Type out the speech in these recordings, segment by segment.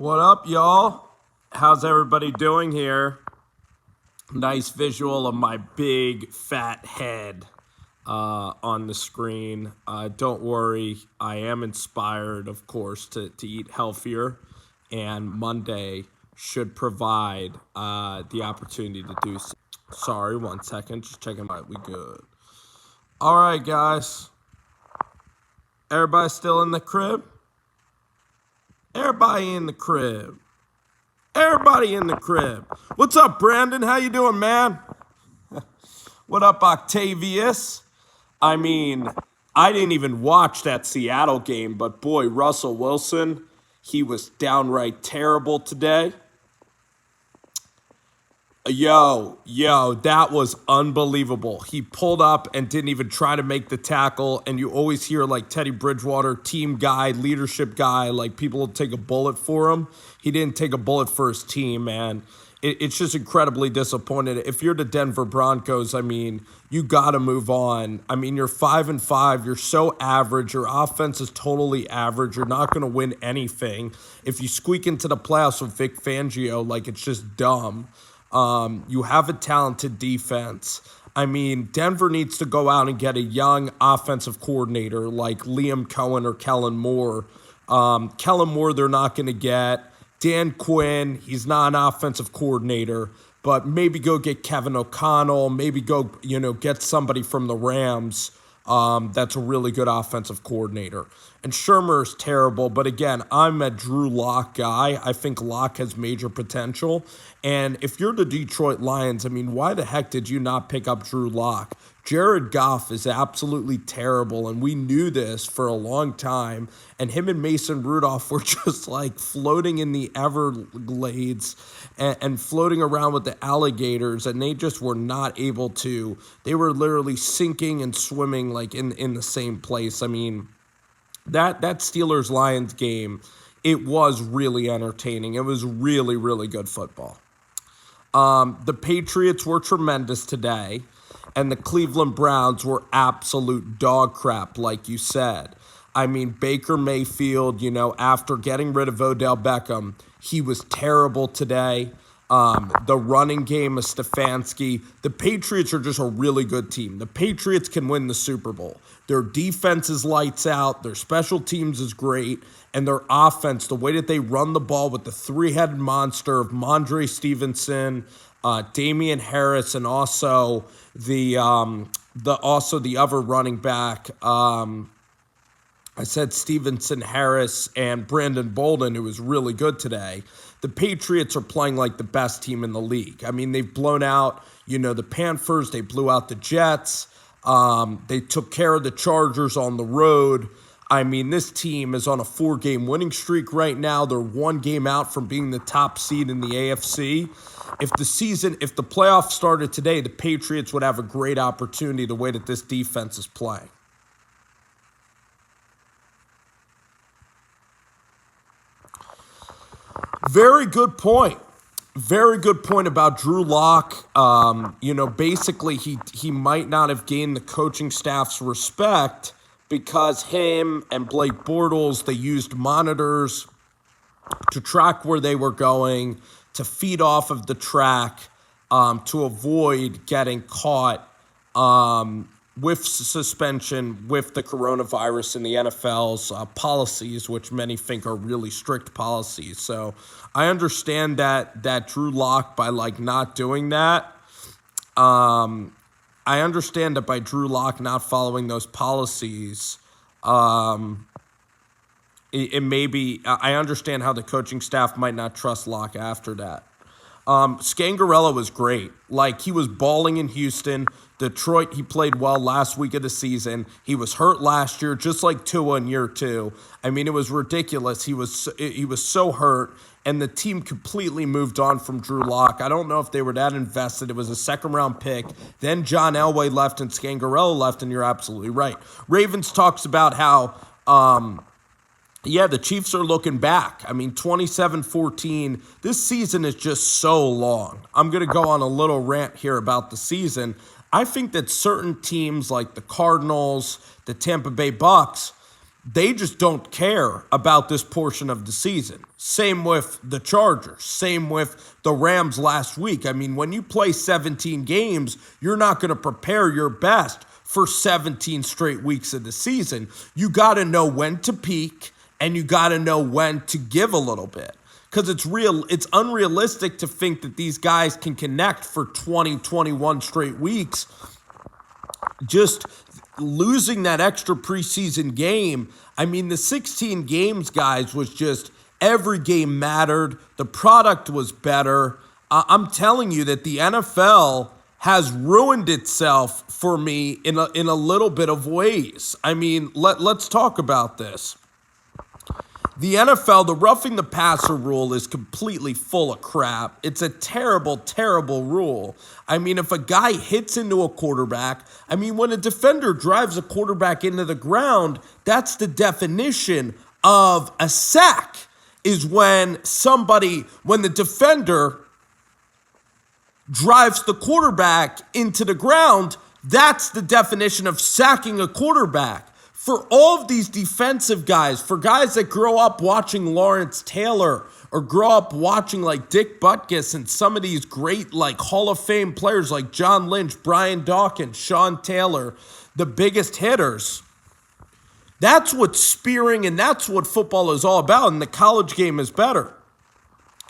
What up, y'all? How's everybody doing here? Nice visual of my big fat head on the screen. Don't worry, I am inspired, of course, to eat healthier, and Monday should provide the opportunity to do so. Sorry, 1 second, just checking out. We good. All right, guys. Everybody still in the crib? Everybody in the crib. Everybody in the crib. What's up, Brandon? How you doing, man? What up, Octavius? I mean, I didn't even watch that Seattle game, but boy, Russell Wilson, he was downright terrible today. Yo, that was unbelievable. He pulled up and didn't even try to make the tackle, and you always hear like Teddy Bridgewater, team guy, leadership guy, like people will take a bullet for him. He didn't take a bullet for his team, man. It's just incredibly disappointed. If you're the Denver Broncos, I mean, you got to move on. I mean, you're 5-5. You're so average. Your offense is totally average. You're not going to win anything. If you squeak into the playoffs with Vic Fangio, like, it's just dumb. You have a talented defense. I mean, Denver needs to go out and get a young offensive coordinator like Liam Cohen or Kellen Moore. Kellen Moore, they're not going to get. Dan Quinn, he's not an offensive coordinator, but maybe go get Kevin O'Connell. Maybe go, get somebody from the Rams that's a really good offensive coordinator. And Shermer is terrible, but again, I'm a Drew Lock guy. I think Lock has major potential. And if you're the Detroit Lions, I mean, why the heck did you not pick up Drew Lock? Jared Goff is absolutely terrible, and we knew this for a long time. And him and Mason Rudolph were just like floating in the Everglades and floating around with the alligators, and they just were not able to. They were literally sinking and swimming like in the same place. I mean, that Steelers-Lions game, it was really entertaining. It was really, really good football. The Patriots were tremendous today, and the Cleveland Browns were absolute dog crap, like you said. I mean, Baker Mayfield, after getting rid of Odell Beckham, he was terrible today. The running game of Stefanski. The Patriots are just a really good team. The Patriots can win the Super Bowl. Their defense is lights out. Their special teams is great. And their offense, the way that they run the ball with the three-headed monster of Mondre Stevenson, Damian Harris, and also the other running back. I said Stevenson, Harris, and Brandon Bolden, who was really good today. The Patriots are playing like the best team in the league. I mean, they've blown out, the Panthers. They blew out the Jets. They took care of the Chargers on the road. I mean, this team is on a 4-game winning streak right now. They're 1 game out from being the top seed in the AFC. If the playoffs started today, the Patriots would have a great opportunity the way that this defense is playing. Very good point. Very good point about Drew Lock. Basically he might not have gained the coaching staff's respect because him and Blake Bortles, they used monitors to track where they were going, to feed off of the track, to avoid getting caught with suspension with the coronavirus and the NFL's policies, which many think are really strict policies. So I understand that Drew Lock, by not doing that, I understand that by Drew Lock not following those policies, it may be, I understand how the coaching staff might not trust Lock after that. Scangarella was great. He was balling in Houston. Detroit, he played well last week of the season. He was hurt last year, just like Tua in year 2. I mean, it was ridiculous. He was so hurt, and the team completely moved on from Drew Lock. I don't know if they were that invested. It was a second-round pick. Then John Elway left and Scangarella left, and you're absolutely right. Ravens talks about how the Chiefs are looking back. I mean, 27-14. This season is just so long. I'm going to go on a little rant here about the season. I think that certain teams like the Cardinals, the Tampa Bay Bucks, They just don't care about this portion of the season. Same with the Chargers. Same with the Rams last week. I mean, when you play 17 games, you're not going to prepare your best for 17 straight weeks of the season. You got to know when to peak and you got to know when to give a little bit. Because it's unrealistic to think that these guys can connect for 20, 21 straight weeks. Just losing that extra preseason game, I mean, the 16 games, guys, was just every game mattered. The product was better. I'm telling you that the NFL has ruined itself for me in a little bit of ways. I mean, let's talk about this. The NFL, the roughing the passer rule is completely full of crap. It's a terrible, terrible rule. I mean, if a guy hits into a quarterback, I mean, when a defender drives a quarterback into the ground, that's the definition of a sack, is when the defender drives the quarterback into the ground, that's the definition of sacking a quarterback. For all of these defensive guys, for guys that grow up watching Lawrence Taylor or grow up watching like Dick Butkus and some of these great like Hall of Fame players like John Lynch, Brian Dawkins, Sean Taylor, the biggest hitters, that's what spearing and that's what football is all about, and the college game is better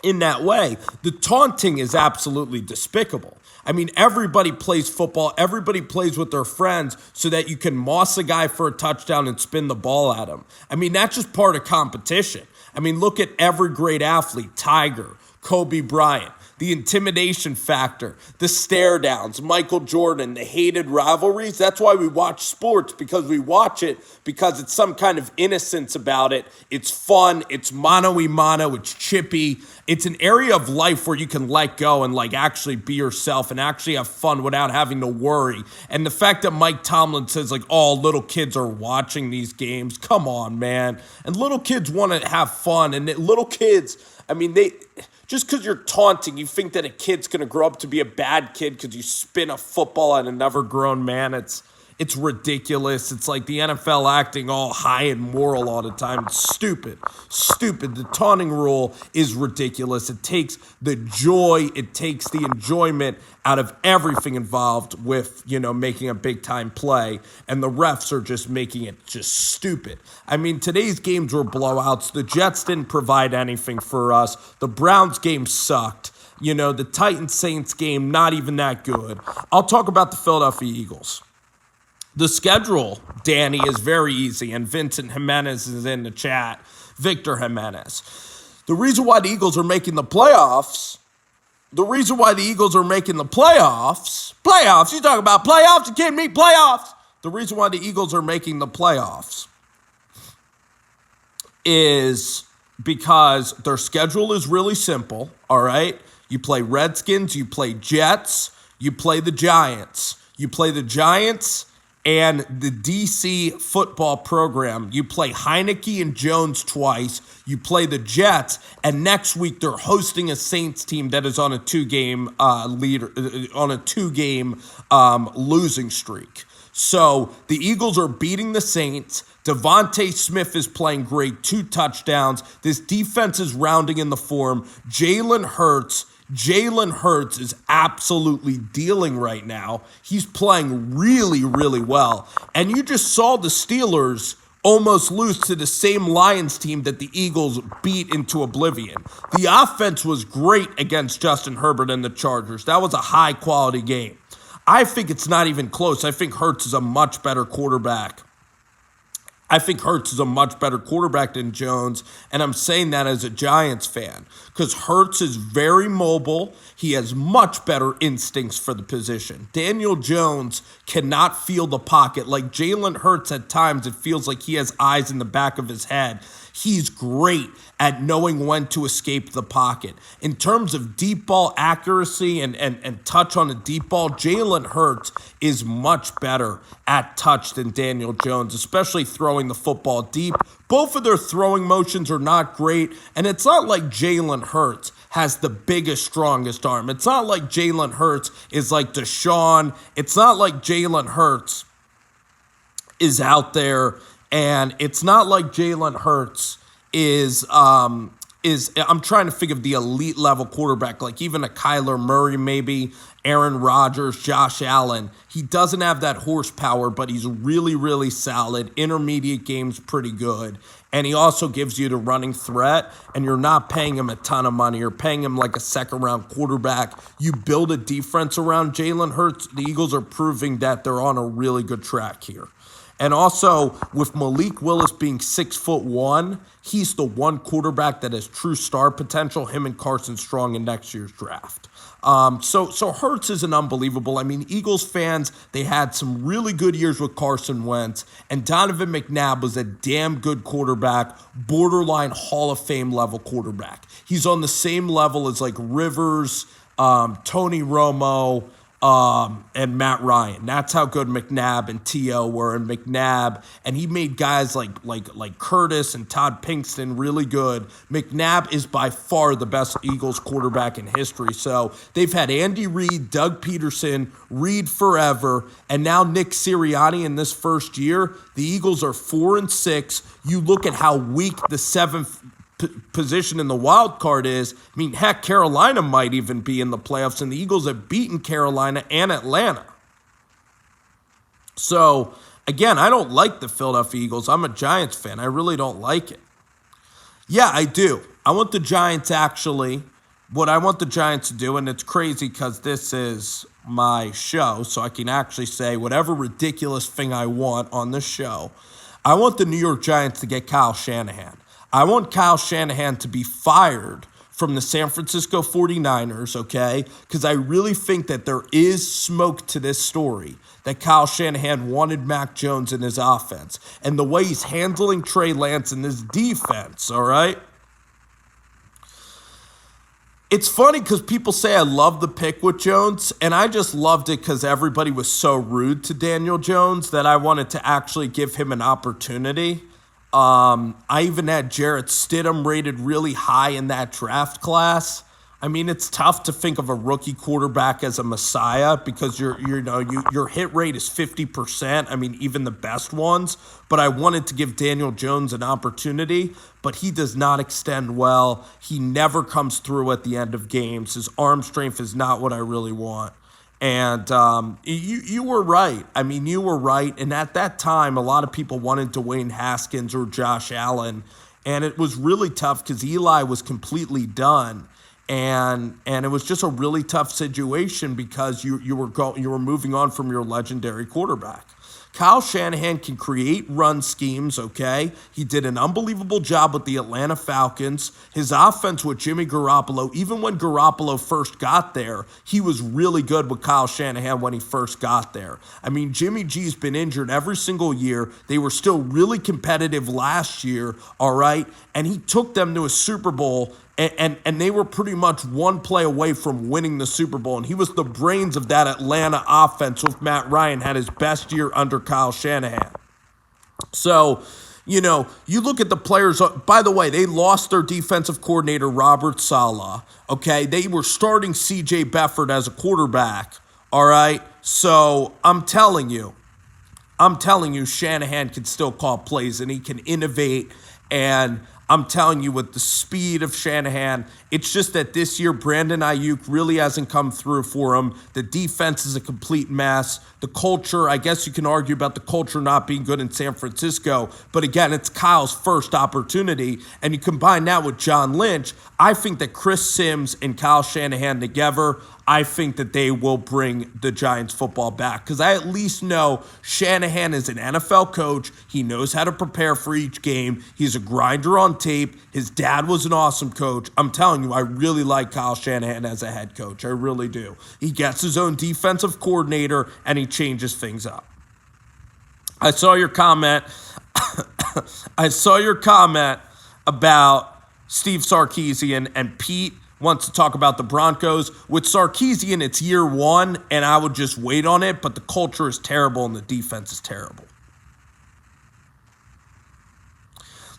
in that way. The taunting is absolutely despicable. I mean, everybody plays football. Everybody plays with their friends so that you can moss a guy for a touchdown and spin the ball at him. I mean, that's just part of competition. I mean, look at every great athlete, Tiger, Kobe Bryant, the intimidation factor, the stare downs, Michael Jordan, the hated rivalries. That's why we watch sports, because we watch it because it's some kind of innocence about it. It's fun. It's mano-a-mano. It's chippy. It's an area of life where you can let go and like actually be yourself and actually have fun without having to worry. And the fact that Mike Tomlin says like, oh, little kids are watching these games. Come on, man. And little kids want to have fun. And little kids, I mean, just because you're taunting, you think that a kid's going to grow up to be a bad kid because you spin a football at another grown man. It's ridiculous. It's like the NFL acting all high and moral all the time. It's stupid. Stupid. The taunting rule is ridiculous. It takes the joy, it takes the enjoyment out of everything involved with, making a big-time play. And the refs are just making it just stupid. I mean, today's games were blowouts. The Jets didn't provide anything for us. The Browns game sucked. The Titans-Saints game, not even that good. I'll talk about the Philadelphia Eagles. The schedule, Danny, is very easy, and Vincent Jimenez is in the chat. Victor Jimenez. The reason why the Eagles are making the playoffs, you talk about playoffs, you kidding me, playoffs. The reason why the Eagles are making the playoffs is because their schedule is really simple, all right? You play Redskins, you play Jets, you play the Giants. You play the Giants and the DC football program. You play Heineke and Jones twice. You play the Jets, and next week they're hosting a Saints team that is on a two-game losing streak. So the Eagles are beating the Saints. Devontae Smith is playing great, 2 touchdowns. This defense is rounding in the form. Jalen Hurts is absolutely dealing right now. He's playing really, really well. And you just saw the Steelers almost lose to the same Lions team that the Eagles beat into oblivion. The offense was great against Justin Herbert and the Chargers. That was a high-quality game. I think it's not even close. I think Hurts is a much better quarterback. Than Jones, and I'm saying that as a Giants fan because Hurts is very mobile. He has much better instincts for the position. Daniel Jones cannot feel the pocket. Like Jalen Hurts at times, it feels like he has eyes in the back of his head. He's great at knowing when to escape the pocket. In terms of deep ball accuracy and touch on a deep ball, Jalen Hurts is much better at touch than Daniel Jones, especially throwing the football deep. Both of their throwing motions are not great, and it's not like Jalen Hurts has the biggest, strongest arm. It's not like Jalen Hurts is like Deshaun. It's not like Jalen Hurts is out there And it's not like Jalen Hurts is I'm trying to think of the elite level quarterback, like even a Kyler Murray, maybe Aaron Rodgers, Josh Allen. He doesn't have that horsepower, but he's really, really solid. Intermediate games, pretty good. And he also gives you the running threat, and you're not paying him a ton of money. You're paying him like a second-round quarterback. You build a defense around Jalen Hurts. The Eagles are proving that they're on a really good track here. And also, with Malik Willis being 6'1", he's the one quarterback that has true star potential, him and Carson Strong in next year's draft. So Hurts isn't unbelievable. I mean, Eagles fans, they had some really good years with Carson Wentz, and Donovan McNabb was a damn good quarterback, borderline Hall of Fame level quarterback. He's on the same level as like Rivers, Tony Romo, and Matt Ryan. That's how good McNabb and T.O. were, and McNabb, and he made guys like Curtis and Todd Pinkston really good. McNabb is by far the best Eagles quarterback in history. So they've had Andy Reid, Doug Peterson, Reid forever, and now Nick Sirianni in this first year. The Eagles are 4-6. You look at how weak the seventh position in the wild card is. I mean, heck, Carolina might even be in the playoffs, and the Eagles have beaten Carolina and Atlanta. So, again, I don't like the Philadelphia Eagles. I'm a Giants fan. I really don't like it. Yeah, I do. I want the Giants what I want the Giants to do, and it's crazy because this is my show, so I can actually say whatever ridiculous thing I want on this show. I want the New York Giants to get Kyle Shanahan. I want Kyle Shanahan to be fired from the San Francisco 49ers, okay? Because I really think that there is smoke to this story, that Kyle Shanahan wanted Mac Jones in his offense. And the way he's handling Trey Lance in this defense, all right? It's funny because people say I love the pick with Jones, and I just loved it because everybody was so rude to Daniel Jones that I wanted to actually give him an opportunity. I even had Jarrett Stidham rated really high in that draft class. I mean, it's tough to think of a rookie quarterback as a messiah because your hit rate is 50%. I mean, even the best ones. But I wanted to give Daniel Jones an opportunity, but he does not extend well. He never comes through at the end of games. His arm strength is not what I really want. And you were right. I mean, you were right. And at that time, a lot of people wanted Dwayne Haskins or Josh Allen. And it was really tough because Eli was completely done. And it was just a really tough situation because you were moving on from your legendary quarterback. Kyle Shanahan can create run schemes, okay? He did an unbelievable job with the Atlanta Falcons. His offense with Jimmy Garoppolo, even when Garoppolo first got there, he was really good with Kyle Shanahan when he first got there. I mean, Jimmy G's been injured every single year. They were still really competitive last year, all right? And he took them to a Super Bowl, and they were pretty much one play away from winning the Super Bowl. And he was the brains of that Atlanta offense with Matt Ryan, had his best year under Kyle Shanahan. So, you look at the players. By the way, they lost their defensive coordinator, Robert Saleh. Okay, they were starting C.J. Beathard as a quarterback. All right, so I'm telling you, Shanahan can still call plays and he can innovate. And I'm telling you, with the speed of Shanahan, it's just that this year Brandon Ayuk really hasn't come through for him. The defense is a complete mess. The culture, I guess you can argue about the culture not being good in San Francisco, but again, it's Kyle's first opportunity, and you combine that with John Lynch. I think that Chris Sims and Kyle Shanahan together, I think that they will bring the Giants football back because I at least know Shanahan is an NFL coach. He knows how to prepare for each game. He's a grinder on tape. His dad was an awesome coach. I'm telling you, I really like Kyle Shanahan as a head coach. I really do. He gets his own defensive coordinator and he changes things up. I saw your comment. About Steve Sarkisian, and Pete wants to talk about the Broncos. With Sarkisian, it's year one, and I would just wait on it, but the culture is terrible and the defense is terrible.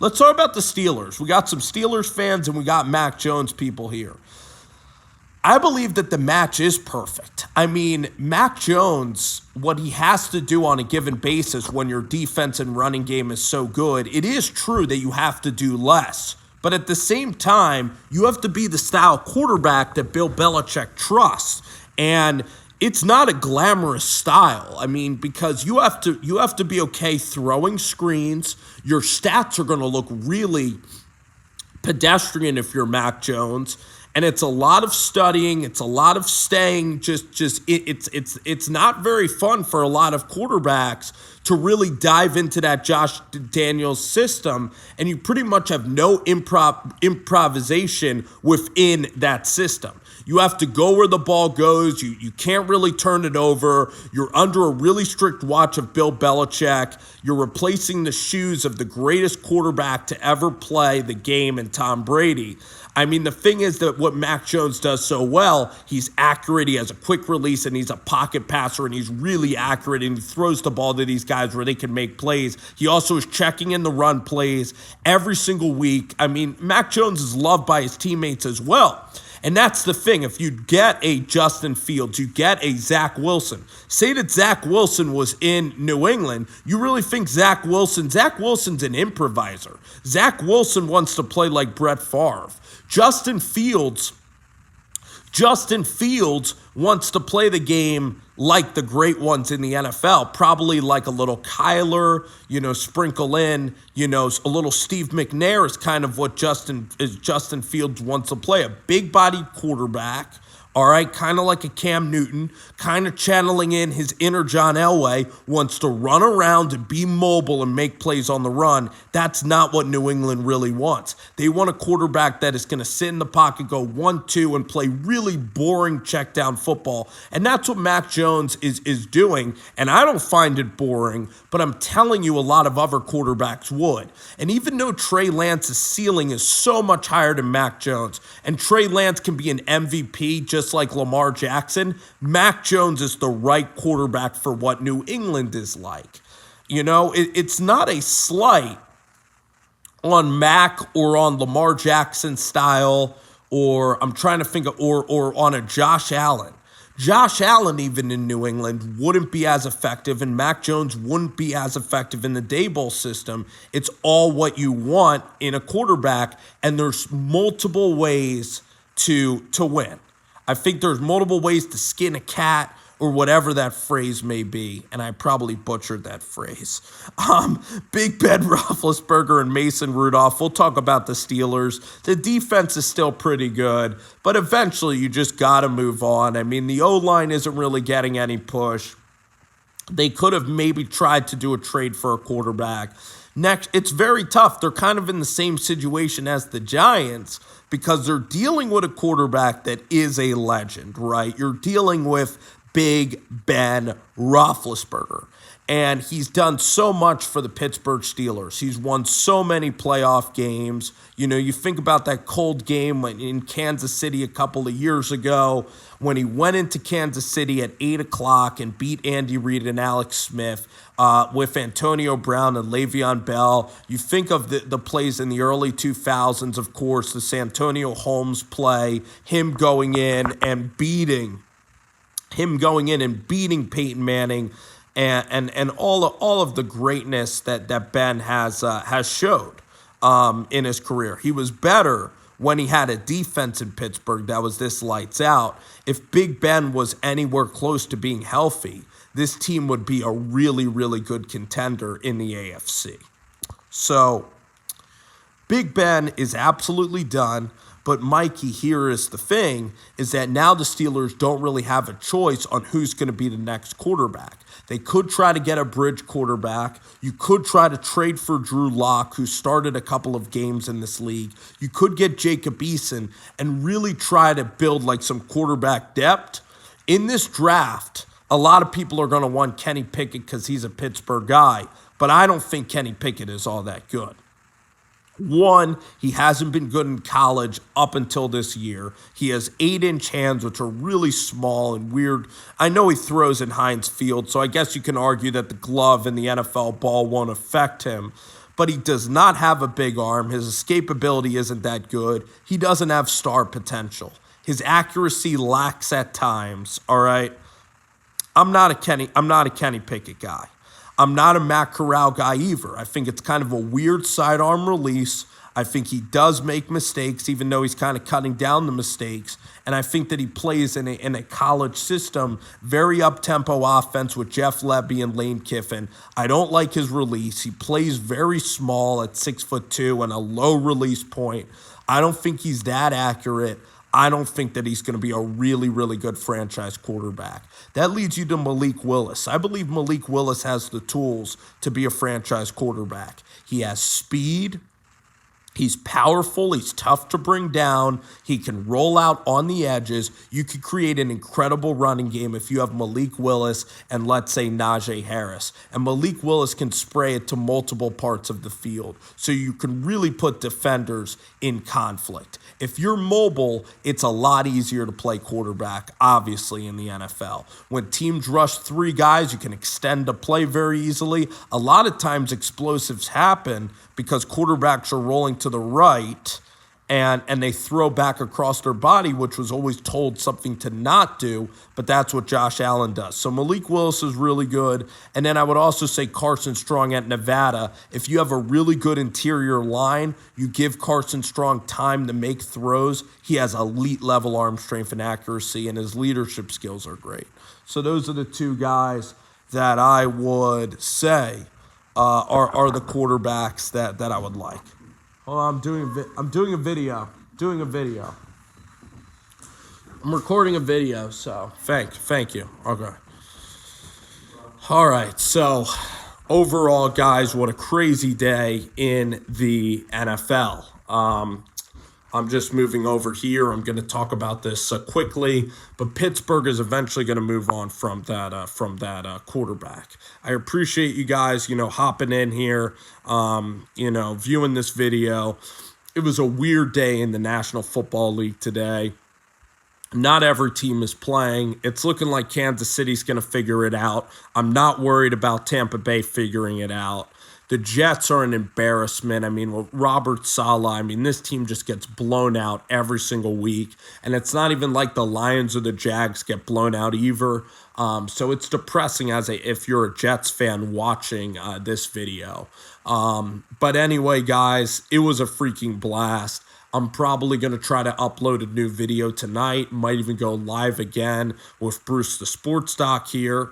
Let's talk about the Steelers. We got some Steelers fans and we got Mac Jones people here. I believe that the match is perfect. I mean, Mac Jones, what he has to do on a given basis when your defense and running game is so good, it is true that you have to do less. But at the same time, you have to be the style quarterback that Bill Belichick trusts. And it's not a glamorous style. I mean, because you have to be okay throwing screens. Your stats are going to look really pedestrian if you're Mac Jones. And it's a lot of studying. It's a lot of staying. It's not very fun for a lot of quarterbacks to really dive into that Josh Daniels system. And you pretty much have no improvisation within that system. You have to go where the ball goes. You can't really turn it over. You're under a really strict watch of Bill Belichick. You're replacing the shoes of the greatest quarterback to ever play the game in Tom Brady. I mean, the thing is that what Mac Jones does so well, he's accurate, he has a quick release, and he's a pocket passer, and he's really accurate, and he throws the ball to these guys where they can make plays. He also is checking in the run plays every single week. I mean, Mac Jones is loved by his teammates as well. And that's the thing. If you get a Justin Fields, you get a Zach Wilson. Say that Zach Wilson was in New England, you really think Zach Wilson's an improviser. Zach Wilson wants to play like Brett Favre. Justin Fields wants to play the game like the great ones in the NFL, probably like a little Kyler, sprinkle in, a little Steve McNair is kind of what Justin Fields wants to play, a big-bodied quarterback, all right, kind of like a Cam Newton, kind of channeling in his inner John Elway, wants to run around and be mobile and make plays on the run. That's not what New England really wants. They want a quarterback that is going to sit in the pocket, go 1-2, and play really boring check down football. And that's what Mac Jones is doing. And I don't find it boring, but I'm telling you a lot of other quarterbacks would. And even though Trey Lance's ceiling is so much higher than Mac Jones, and Trey Lance can be an MVP just like Lamar Jackson, Mac Jones is the right quarterback for what New England is like. It's not a slight on Mac or on Lamar Jackson style, or I'm trying to think of, or on a Josh Allen. Josh Allen, even in New England, wouldn't be as effective, and Mac Jones wouldn't be as effective in the Daboll system. It's all what you want in a quarterback, and there's multiple ways to win. I think there's multiple ways to skin a cat, or whatever that phrase may be, and I probably butchered that phrase. Big Ben Roethlisberger and Mason Rudolph. We'll talk about the Steelers. The defense is still pretty good, but eventually you just got to move on. I mean, the O-line isn't really getting any push. They could have maybe tried to do a trade for a quarterback. Next, it's very tough. They're kind of in the same situation as the Giants because they're dealing with a quarterback that is a legend, right? You're dealing with Big Ben Roethlisberger. And he's done so much for the Pittsburgh Steelers. He's won so many playoff games. You think about that cold game in Kansas City a couple of years ago when he went into Kansas City at 8 o'clock and beat Andy Reid and Alex Smith with Antonio Brown and Le'Veon Bell. You think of the plays in the early 2000s, of course, the Santonio Holmes play, him going in and beating Peyton Manning, and all of the greatness that Ben has showed in his career. He was better when he had a defense in Pittsburgh that was this lights out. If Big Ben was anywhere close to being healthy, this team would be a really, really good contender in the AFC. So Big Ben is absolutely done. But Mikey, here is the thing, is that now the Steelers don't really have a choice on who's going to be the next quarterback. They could try to get a bridge quarterback. You could try to trade for Drew Lock, who started a couple of games in this league. You could get Jacob Eason and really try to build like some quarterback depth. In this draft, a lot of people are going to want Kenny Pickett because he's a Pittsburgh guy, but I don't think Kenny Pickett is all that good. One, he hasn't been good in college up until this year. He has 8-inch hands, which are really small and weird. I know he throws in Heinz Field, so I guess you can argue that the glove in the NFL ball won't affect him. But he does not have a big arm. His escapability isn't that good. He doesn't have star potential. His accuracy lacks at times, all right? I'm not a Kenny Pickett guy. I'm not a Matt Corral guy either. I think it's kind of a weird sidearm release. I think he does make mistakes, even though he's kind of cutting down the mistakes. And I think that he plays in a college system, very up-tempo offense with Jeff Lebby and Lane Kiffin. I don't like his release. He plays very small at 6'2" and a low release point. I don't think he's that accurate. I don't think that he's going to be a really, really good franchise quarterback. That leads you to Malik Willis. I believe Malik Willis has the tools to be a franchise quarterback. He has speed. He's powerful. He's tough to bring down. He can roll out on the edges. You could create an incredible running game if you have Malik Willis and, let's say, Najee Harris. And Malik Willis can spray it to multiple parts of the field. So you can really put defenders in conflict. If you're mobile, it's a lot easier to play quarterback, obviously, in the NFL. When teams rush 3 guys, you can extend the play very easily. A lot of times explosives happen because quarterbacks are rolling to the right and they throw back across their body, which was always told something to not do, but that's what Josh Allen does. So Malik Willis is really good. And then I would also say Carson Strong at Nevada. If you have a really good interior line, you give Carson Strong time to make throws. He has elite level arm strength and accuracy, and his leadership skills are great. So those are the 2 guys that I would say are the quarterbacks that I would like. Well, I'm doing a video. I'm recording a video, so thank you. Okay. All right. So overall, guys, what a crazy day in the NFL. I'm just moving over here. I'm going to talk about this quickly, but Pittsburgh is eventually going to move on from that quarterback. I appreciate you guys, hopping in here, viewing this video. It was a weird day in the National Football League today. Not every team is playing. It's looking like Kansas City's going to figure it out. I'm not worried about Tampa Bay figuring it out. The Jets are an embarrassment. I mean, with Robert Saleh, this team just gets blown out every single week. And it's not even like the Lions or the Jags get blown out either. So it's depressing if you're a Jets fan watching this video. But anyway, guys, it was a freaking blast. I'm probably going to try to upload a new video tonight. Might even go live again with Bruce the Sports Doc here.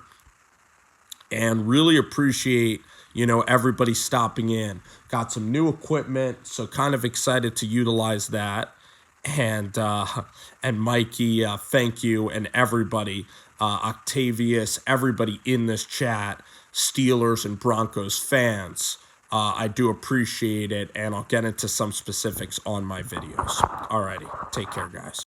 And really appreciate everybody stopping in. Got some new equipment, so kind of excited to utilize that. And Mikey, thank you, and everybody, Octavius, everybody in this chat, Steelers and Broncos fans. I do appreciate it, and I'll get into some specifics on my videos. Alrighty, take care, guys.